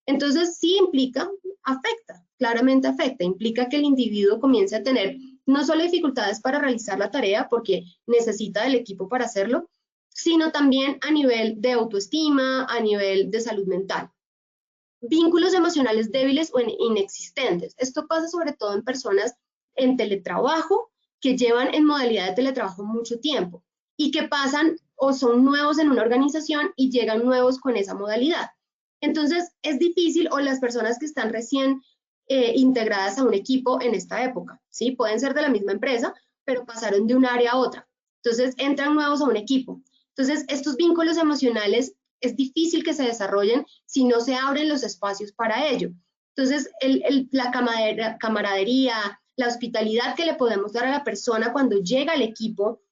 Entonces, sí implica, afecta, claramente afecta, implica que el individuo comience a tener no solo dificultades para realizar la tarea, porque necesita del equipo para hacerlo, sino también a nivel de autoestima, a nivel de salud mental. Vínculos emocionales débiles o inexistentes. Esto pasa sobre todo en personas en teletrabajo que llevan en modalidad de teletrabajo mucho tiempo y que pasan o son nuevos en una organización y llegan nuevos con esa modalidad. Entonces es difícil, o las personas que están recién integradas a un equipo en esta época, ¿sí? Pueden ser de la misma empresa, pero pasaron de un área a otra. Entonces entran nuevos a un equipo. Entonces estos vínculos emocionales es difícil que se desarrollen si no se abren los espacios para ello. Entonces la camaradería, la hospitalidad que le podemos dar a la persona cuando llega al equipo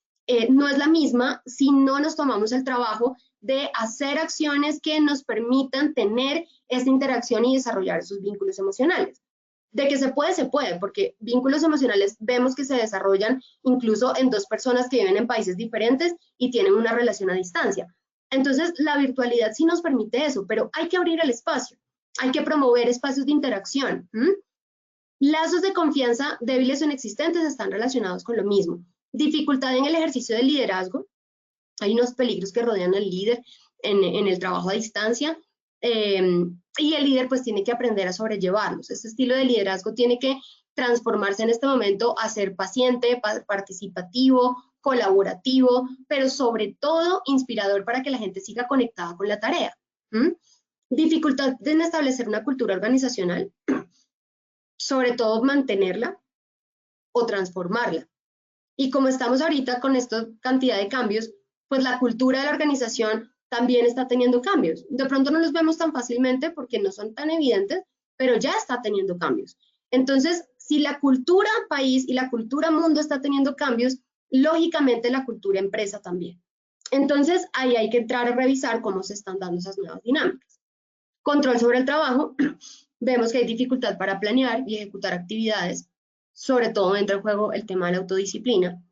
no es la misma si no nos tomamos el trabajo de hacer acciones que nos permitan tener esa interacción y desarrollar esos vínculos emocionales. De que se puede, porque vínculos emocionales vemos que se desarrollan incluso en dos personas que viven en países diferentes y tienen una relación a distancia. Entonces, la virtualidad sí nos permite eso, pero hay que abrir el espacio, hay que promover espacios de interacción. Lazos de confianza débiles o inexistentes están relacionados con lo mismo. Dificultad en el ejercicio del liderazgo. Hay unos peligros que rodean al líder en el trabajo a distancia. Y el líder pues tiene que aprender a sobrellevarlos. Este estilo de liderazgo tiene que transformarse en este momento a ser paciente, participativo, colaborativo, pero sobre todo inspirador para que la gente siga conectada con la tarea. Dificultad en establecer una cultura organizacional, sobre todo mantenerla o transformarla. Y como estamos ahorita con esta cantidad de cambios, pues la cultura de la organización también está teniendo cambios. De pronto no los vemos tan fácilmente porque no son tan evidentes, pero ya está teniendo cambios. Entonces, si la cultura país y la cultura mundo está teniendo cambios, lógicamente la cultura empresa también. Entonces, ahí hay que entrar a revisar cómo se están dando esas nuevas dinámicas. Control sobre el trabajo. Vemos que hay dificultad para planear y ejecutar actividades. Sobre todo entra en juego el tema de la autodisciplina.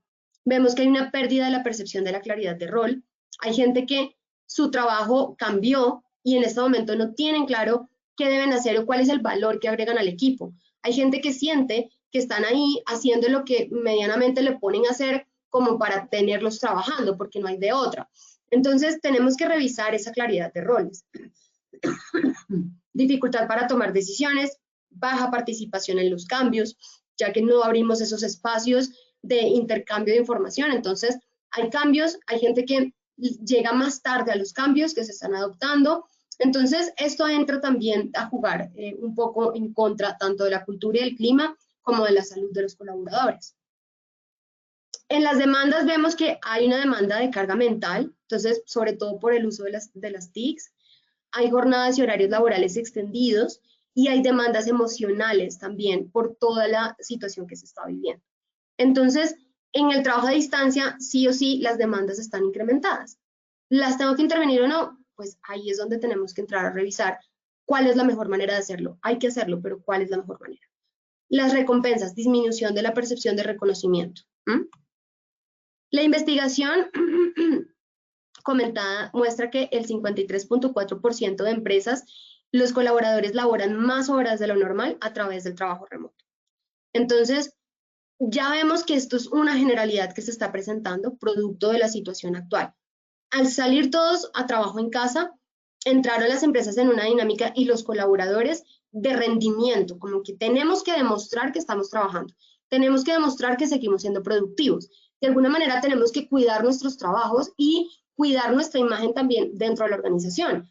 Vemos que hay una pérdida de la percepción de la claridad de rol. Hay gente que su trabajo cambió y en este momento no tienen claro qué deben hacer o cuál es el valor que agregan al equipo. Hay gente que siente que están ahí haciendo lo que medianamente le ponen a hacer como para tenerlos trabajando, porque no hay de otra. Entonces, tenemos que revisar esa claridad de roles. Dificultad para tomar decisiones, baja participación en los cambios, ya que no abrimos esos espacios de intercambio de información. Entonces, hay cambios, hay gente que llega más tarde a los cambios que se están adoptando. Entonces, esto entra también a jugar un poco en contra tanto de la cultura y del clima como de la salud de los colaboradores. En las demandas vemos que hay una demanda de carga mental, entonces, sobre todo por el uso de las TICs. Hay jornadas y horarios laborales extendidos y hay demandas emocionales también por toda la situación que se está viviendo. Entonces, en el trabajo a distancia, sí o sí, las demandas están incrementadas. ¿Las tengo que intervenir o no? Pues ahí es donde tenemos que entrar a revisar cuál es la mejor manera de hacerlo. Hay que hacerlo, pero ¿cuál es la mejor manera? Las recompensas, disminución de la percepción de reconocimiento. La investigación comentada muestra que el 53.4% de empresas, los colaboradores laboran más horas de lo normal a través del trabajo remoto. Entonces, ya vemos que esto es una generalidad que se está presentando producto de la situación actual. Al salir todos a trabajo en casa, entraron las empresas en una dinámica y los colaboradores de rendimiento, como que tenemos que demostrar que estamos trabajando, tenemos que demostrar que seguimos siendo productivos. De alguna manera tenemos que cuidar nuestros trabajos y cuidar nuestra imagen también dentro de la organización.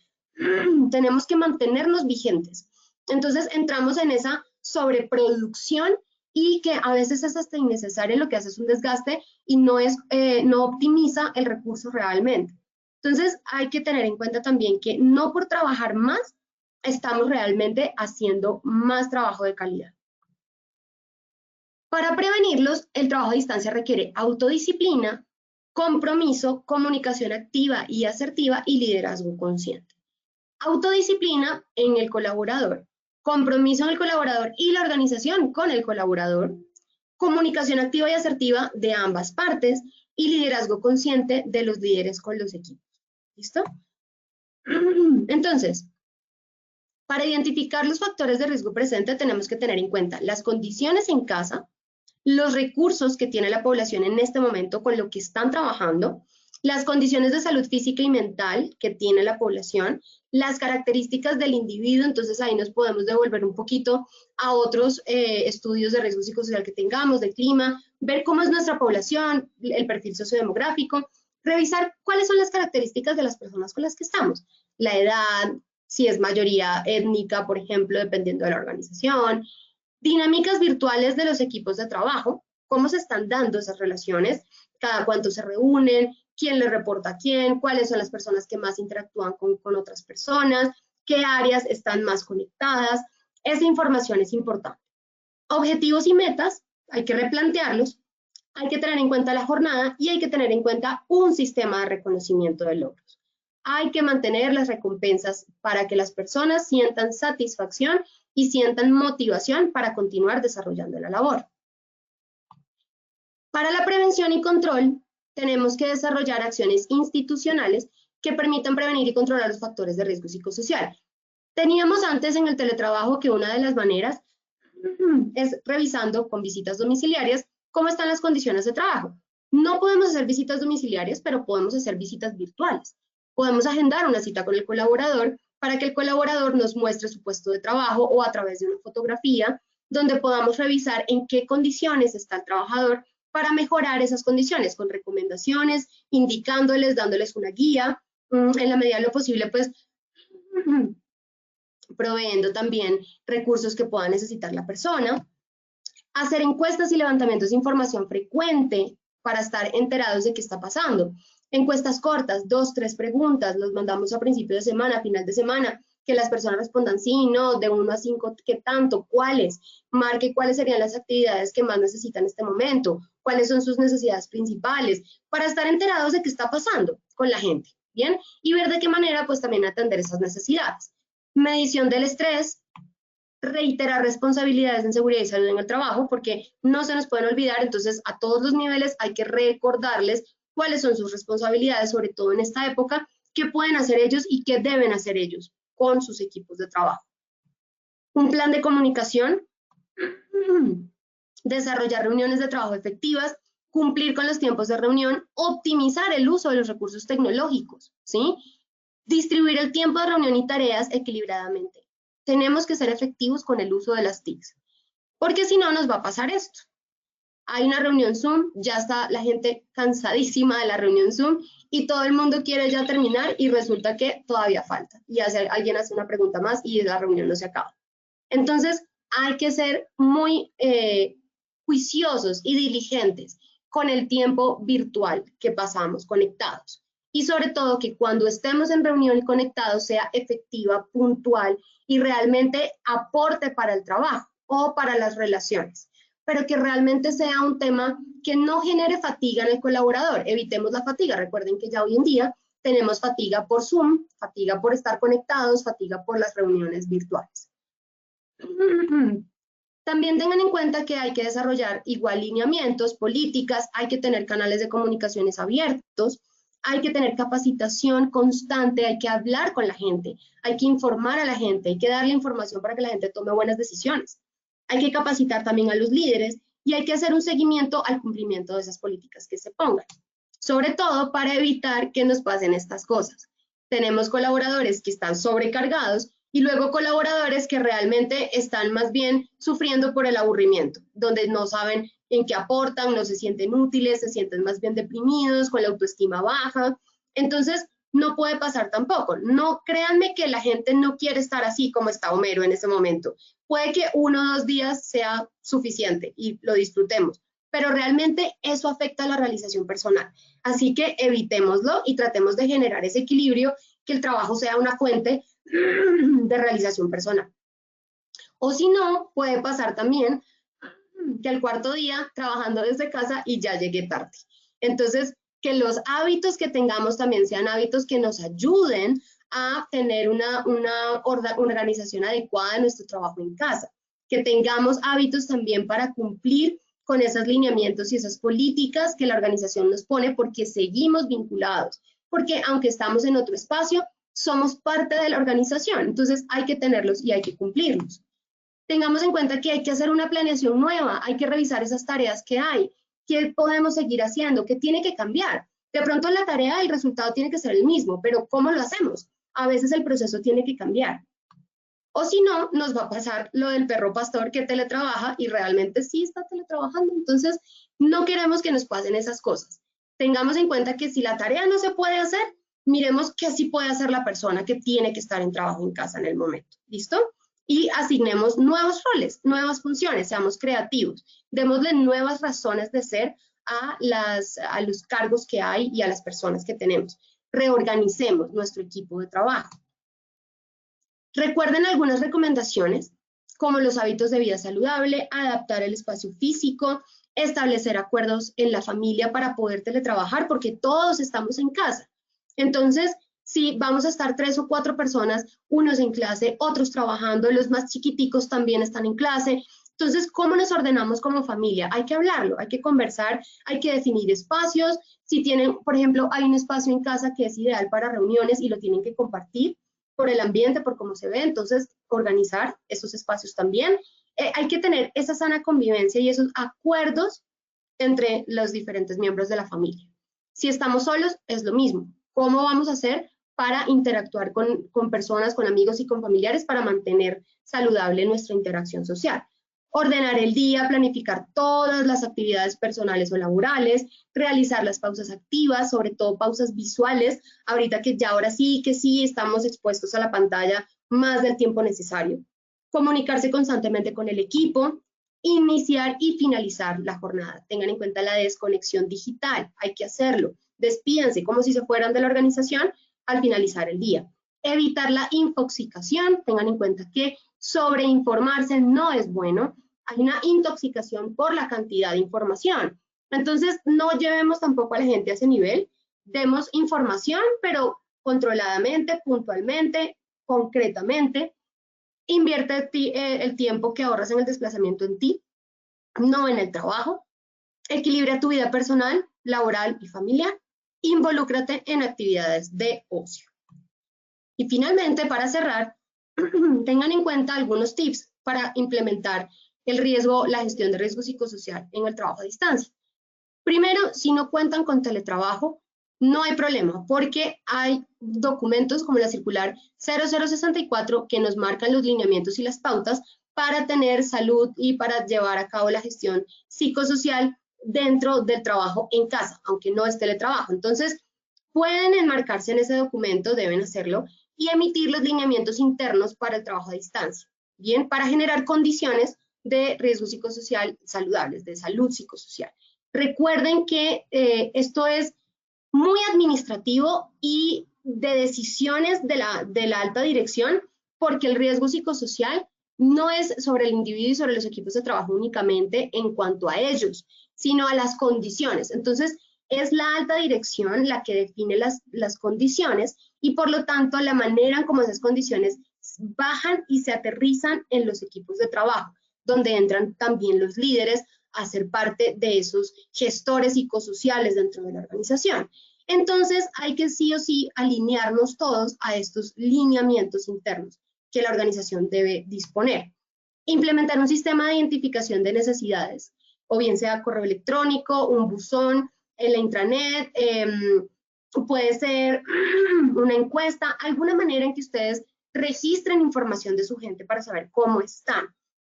Tenemos que mantenernos vigentes. Entonces entramos en esa sobreproducción y que a veces es hasta innecesario, lo que hace es un desgaste y no optimiza el recurso realmente. Entonces hay que tener en cuenta también que no por trabajar más estamos realmente haciendo más trabajo de calidad. Para prevenirlos, el trabajo a distancia requiere autodisciplina, compromiso, comunicación activa y asertiva y liderazgo consciente. Autodisciplina en el colaborador, compromiso en el colaborador y la organización con el colaborador, comunicación activa y asertiva de ambas partes y liderazgo consciente de los líderes con los equipos. ¿Listo? Entonces, para identificar los factores de riesgo presente tenemos que tener en cuenta las condiciones en casa, los recursos que tiene la población en este momento con lo que están trabajando, las condiciones de salud física y mental que tiene la población, las características del individuo, entonces ahí nos podemos devolver un poquito a otros estudios de riesgo psicosocial que tengamos, de clima, ver cómo es nuestra población, el perfil sociodemográfico, revisar cuáles son las características de las personas con las que estamos, la edad, si es mayoría étnica, por ejemplo, dependiendo de la organización, dinámicas virtuales de los equipos de trabajo, cómo se están dando esas relaciones, cada cuánto se reúnen, quién le reporta a quién, cuáles son las personas que más interactúan con otras personas, qué áreas están más conectadas. Esa información es importante. Objetivos y metas, hay que replantearlos, hay que tener en cuenta la jornada y hay que tener en cuenta un sistema de reconocimiento de logros. Hay que mantener las recompensas para que las personas sientan satisfacción y sientan motivación para continuar desarrollando la labor. Para la prevención y control, tenemos que desarrollar acciones institucionales que permitan prevenir y controlar los factores de riesgo psicosocial. Teníamos antes en el teletrabajo que una de las maneras es revisando con visitas domiciliarias cómo están las condiciones de trabajo. No podemos hacer visitas domiciliarias, pero podemos hacer visitas virtuales. Podemos agendar una cita con el colaborador para que el colaborador nos muestre su puesto de trabajo o a través de una fotografía donde podamos revisar en qué condiciones está el trabajador para mejorar esas condiciones con recomendaciones, indicándoles, dándoles una guía, en la medida de lo posible, pues proveyendo también recursos que pueda necesitar la persona. Hacer encuestas y levantamientos de información frecuente para estar enterados de qué está pasando. Encuestas cortas, 2, 3 preguntas, los mandamos a principio de semana, a final de semana, que las personas respondan sí, no, de 1 a 5, qué tanto, cuáles, marque cuáles serían las actividades que más necesitan en este momento, cuáles son sus necesidades principales, para estar enterados de qué está pasando con la gente, ¿bien? Y ver de qué manera, pues también atender esas necesidades. Medición del estrés, reiterar responsabilidades en seguridad y salud en el trabajo, porque no se nos pueden olvidar, entonces a todos los niveles hay que recordarles cuáles son sus responsabilidades, sobre todo en esta época, qué pueden hacer ellos y qué deben hacer ellos con sus equipos de trabajo. Un plan de comunicación, desarrollar reuniones de trabajo efectivas, cumplir con los tiempos de reunión, optimizar el uso de los recursos tecnológicos, ¿sí? Distribuir el tiempo de reunión y tareas equilibradamente. Tenemos que ser efectivos con el uso de las TICs, porque si no nos va a pasar esto. Hay una reunión Zoom, ya está la gente cansadísima de la reunión Zoom y todo el mundo quiere ya terminar y resulta que todavía falta. Y alguien hace una pregunta más y la reunión no se acaba. Entonces, hay que ser muy juiciosos y diligentes con el tiempo virtual que pasamos conectados. Y sobre todo que cuando estemos en reunión y conectados sea efectiva, puntual y realmente aporte para el trabajo o para las relaciones, pero que realmente sea un tema que no genere fatiga en el colaborador. Evitemos la fatiga. Recuerden que ya hoy en día tenemos fatiga por Zoom, fatiga por estar conectados, fatiga por las reuniones virtuales. También tengan en cuenta que hay que desarrollar igual lineamientos, políticas, hay que tener canales de comunicaciones abiertos, hay que tener capacitación constante, hay que hablar con la gente, hay que informar a la gente, hay que darle información para que la gente tome buenas decisiones. Hay que capacitar también a los líderes y hay que hacer un seguimiento al cumplimiento de esas políticas que se pongan, sobre todo para evitar que nos pasen estas cosas. Tenemos colaboradores que están sobrecargados y luego colaboradores que realmente están más bien sufriendo por el aburrimiento, donde no saben en qué aportan, no se sienten útiles, se sienten más bien deprimidos, con la autoestima baja. Entonces, no puede pasar tampoco. No, créanme que la gente no quiere estar así como está Homero en ese momento. Puede que 1 o 2 días sea suficiente y lo disfrutemos, pero realmente eso afecta a la realización personal. Así que evitémoslo y tratemos de generar ese equilibrio, que el trabajo sea una fuente de realización personal. O si no, puede pasar también que al 4.º día trabajando desde casa y ya llegué tarde. Entonces, que los hábitos que tengamos también sean hábitos que nos ayuden a tener una organización adecuada de nuestro trabajo en casa, que tengamos hábitos también para cumplir con esos lineamientos y esas políticas que la organización nos pone, porque seguimos vinculados, porque aunque estamos en otro espacio, somos parte de la organización, entonces hay que tenerlos y hay que cumplirlos. Tengamos en cuenta que hay que hacer una planeación nueva, hay que revisar esas tareas que hay, qué podemos seguir haciendo, qué tiene que cambiar. De pronto la tarea, el resultado tiene que ser el mismo, pero ¿cómo lo hacemos? A veces el proceso tiene que cambiar. O si no, nos va a pasar lo del perro pastor que teletrabaja y realmente sí está teletrabajando. Entonces, no queremos que nos pasen esas cosas. Tengamos en cuenta que si la tarea no se puede hacer, miremos qué sí puede hacer la persona que tiene que estar en trabajo en casa en el momento. ¿Listo? Y asignemos nuevos roles, nuevas funciones, seamos creativos. Démosle nuevas razones de ser a los cargos que hay y a las personas que tenemos. Reorganicemos nuestro equipo de trabajo. Recuerden algunas recomendaciones, como los hábitos de vida saludable, adaptar el espacio físico, establecer acuerdos en la familia para poder teletrabajar, porque todos estamos en casa. Entonces, Si vamos a estar 3 o 4 personas, unos en clase, otros trabajando, los más chiquiticos también están en clase. Entonces, ¿cómo nos ordenamos como familia? Hay que hablarlo, hay que conversar, hay que definir espacios. Si tienen, por ejemplo, hay un espacio en casa que es ideal para reuniones y lo tienen que compartir por el ambiente, por cómo se ve, entonces organizar esos espacios también. Hay que tener esa sana convivencia y esos acuerdos entre los diferentes miembros de la familia. Si estamos solos, es lo mismo. ¿Cómo vamos a hacer para interactuar con personas, con amigos y con familiares para mantener saludable nuestra interacción social? Ordenar el día, planificar todas las actividades personales o laborales, realizar las pausas activas, sobre todo pausas visuales, ahorita que ya ahora sí que sí estamos expuestos a la pantalla más del tiempo necesario. Comunicarse constantemente con el equipo, iniciar y finalizar la jornada. Tengan en cuenta la desconexión digital, hay que hacerlo. Despídanse como si se fueran de la organización al finalizar el día. Evitar la infoxicación, tengan en cuenta que sobreinformarse no es bueno. Hay una intoxicación por la cantidad de información. Entonces, no llevemos tampoco a la gente a ese nivel. Demos información, pero controladamente, puntualmente, concretamente. Invierte el tiempo que ahorras en el desplazamiento en ti, no en el trabajo. Equilibra tu vida personal, laboral y familiar. Involúcrate en actividades de ocio. Y finalmente, para cerrar, tengan en cuenta algunos tips para implementar la gestión de riesgo psicosocial en el trabajo a distancia. Primero, si no cuentan con teletrabajo, no hay problema, porque hay documentos como la circular 0064 que nos marcan los lineamientos y las pautas para tener salud y para llevar a cabo la gestión psicosocial dentro del trabajo en casa, aunque no es teletrabajo. Entonces, pueden enmarcarse en ese documento, deben hacerlo, y emitir los lineamientos internos para el trabajo a distancia, bien, para generar condiciones de riesgo psicosocial saludables, de salud psicosocial. Recuerden que esto es muy administrativo y de decisiones de la alta dirección, porque el riesgo psicosocial no es sobre el individuo y sobre los equipos de trabajo únicamente en cuanto a ellos, sino a las condiciones. Entonces, es la alta dirección la que define las condiciones y por lo tanto la manera en cómo esas condiciones bajan y se aterrizan en los equipos de trabajo, donde entran también los líderes a ser parte de esos gestores psicosociales dentro de la organización. Entonces, hay que sí o sí alinearnos todos a estos lineamientos internos que la organización debe disponer. Implementar un sistema de identificación de necesidades, o bien sea correo electrónico, un buzón, en la intranet, puede ser una encuesta, alguna manera en que ustedes registren información de su gente para saber cómo están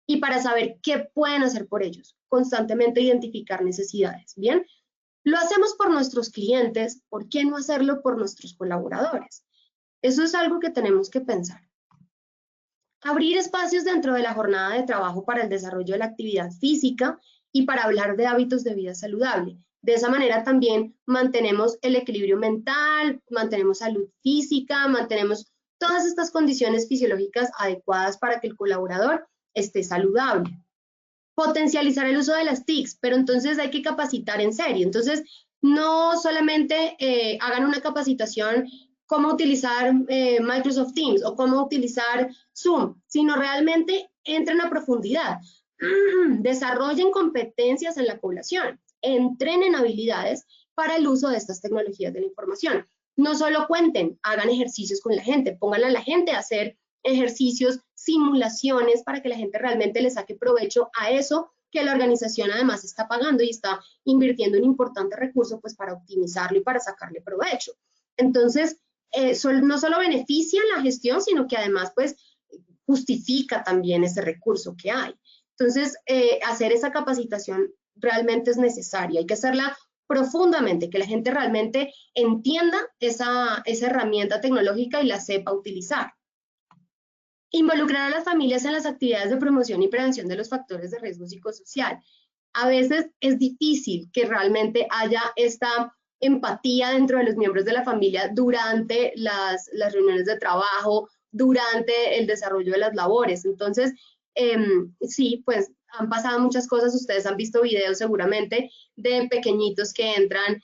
y para saber qué pueden hacer por ellos. Constantemente identificar necesidades, ¿bien? Lo hacemos por nuestros clientes, ¿por qué no hacerlo por nuestros colaboradores? Eso es algo que tenemos que pensar. Abrir espacios dentro de la jornada de trabajo para el desarrollo de la actividad física y para hablar de hábitos de vida saludable. De esa manera también mantenemos el equilibrio mental, mantenemos salud física, mantenemos todas estas condiciones fisiológicas adecuadas para que el colaborador esté saludable. Potencializar el uso de las TICs, pero entonces hay que capacitar en serio. Entonces, no solamente hagan una capacitación cómo utilizar Microsoft Teams o cómo utilizar Zoom, sino realmente entren a profundidad. Desarrollen competencias en la población, entrenen habilidades para el uso de estas tecnologías de la información. No solo cuenten, hagan ejercicios con la gente, pongan a la gente a hacer ejercicios, simulaciones para que la gente realmente le saque provecho a eso que la organización además está pagando y está invirtiendo un importante recurso pues para optimizarlo y para sacarle provecho. Entonces, no solo beneficia la gestión, sino que además pues justifica también ese recurso que hay. Entonces, hacer esa capacitación realmente es necesaria, hay que hacerla profundamente, que la gente realmente entienda esa herramienta tecnológica y la sepa utilizar. Involucrar a las familias en las actividades de promoción y prevención de los factores de riesgo psicosocial. A veces es difícil que realmente haya esta empatía dentro de los miembros de la familia durante las reuniones de trabajo, durante el desarrollo de las labores. Entonces, sí, pues han pasado muchas cosas, ustedes han visto videos seguramente de pequeñitos que entran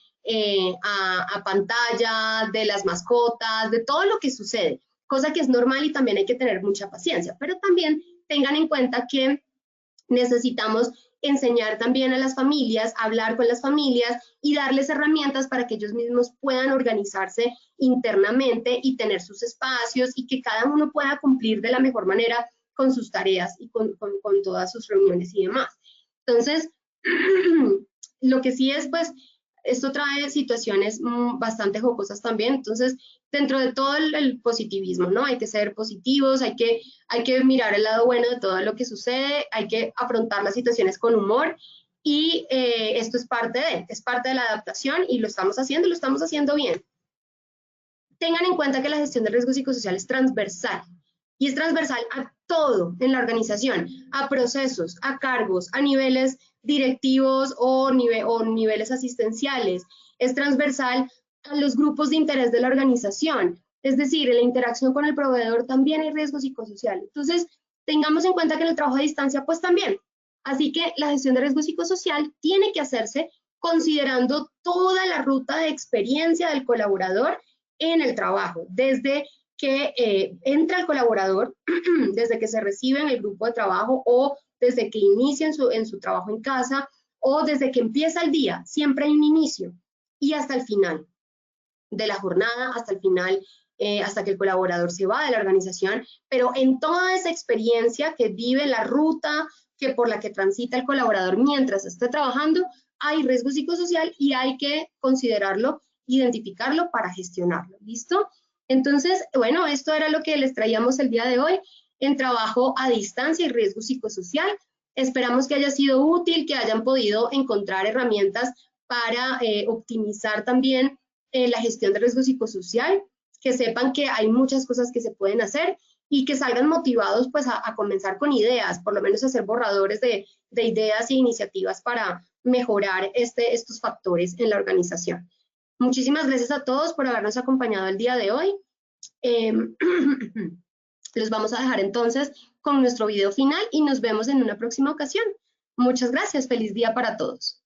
a pantalla, de las mascotas, de todo lo que sucede, cosa que es normal y también hay que tener mucha paciencia, pero también tengan en cuenta que necesitamos enseñar también a las familias, hablar con las familias y darles herramientas para que ellos mismos puedan organizarse internamente y tener sus espacios y que cada uno pueda cumplir de la mejor manera con sus tareas y con todas sus reuniones y demás. Entonces, lo que sí es, pues, esto trae situaciones bastante jocosas también, entonces, dentro de todo el positivismo, ¿no? Hay que ser positivos, hay que mirar el lado bueno de todo lo que sucede, hay que afrontar las situaciones con humor y esto es parte de la adaptación y lo estamos haciendo bien. Tengan en cuenta que la gestión de riesgo psicosocial es transversal y es transversal a todo en la organización, a procesos, a cargos, a niveles directivos o niveles asistenciales. Es transversal a los grupos de interés de la organización. Es decir, en la interacción con el proveedor también hay riesgo psicosocial. Entonces, tengamos en cuenta que en el trabajo a distancia, pues también. Así que la gestión de riesgo psicosocial tiene que hacerse considerando toda la ruta de experiencia del colaborador en el trabajo, desde que entra el colaborador, desde que se recibe en el grupo de trabajo o desde que inicia en su trabajo en casa o desde que empieza el día, siempre hay un inicio y hasta el final de la jornada, hasta el final, hasta que el colaborador se va de la organización, pero en toda esa experiencia que vive, la ruta por la que transita el colaborador mientras esté trabajando, hay riesgo psicosocial y hay que considerarlo, identificarlo para gestionarlo, ¿listo? Entonces, bueno, esto era lo que les traíamos el día de hoy en trabajo a distancia y riesgo psicosocial. Esperamos que haya sido útil, que hayan podido encontrar herramientas para optimizar también la gestión de riesgo psicosocial, que sepan que hay muchas cosas que se pueden hacer y que salgan motivados pues a comenzar con ideas, por lo menos hacer borradores de ideas e iniciativas para mejorar estos factores en la organización. Muchísimas gracias a todos por habernos acompañado el día de hoy. Los vamos a dejar entonces con nuestro video final y nos vemos en una próxima ocasión. Muchas gracias. Feliz día para todos.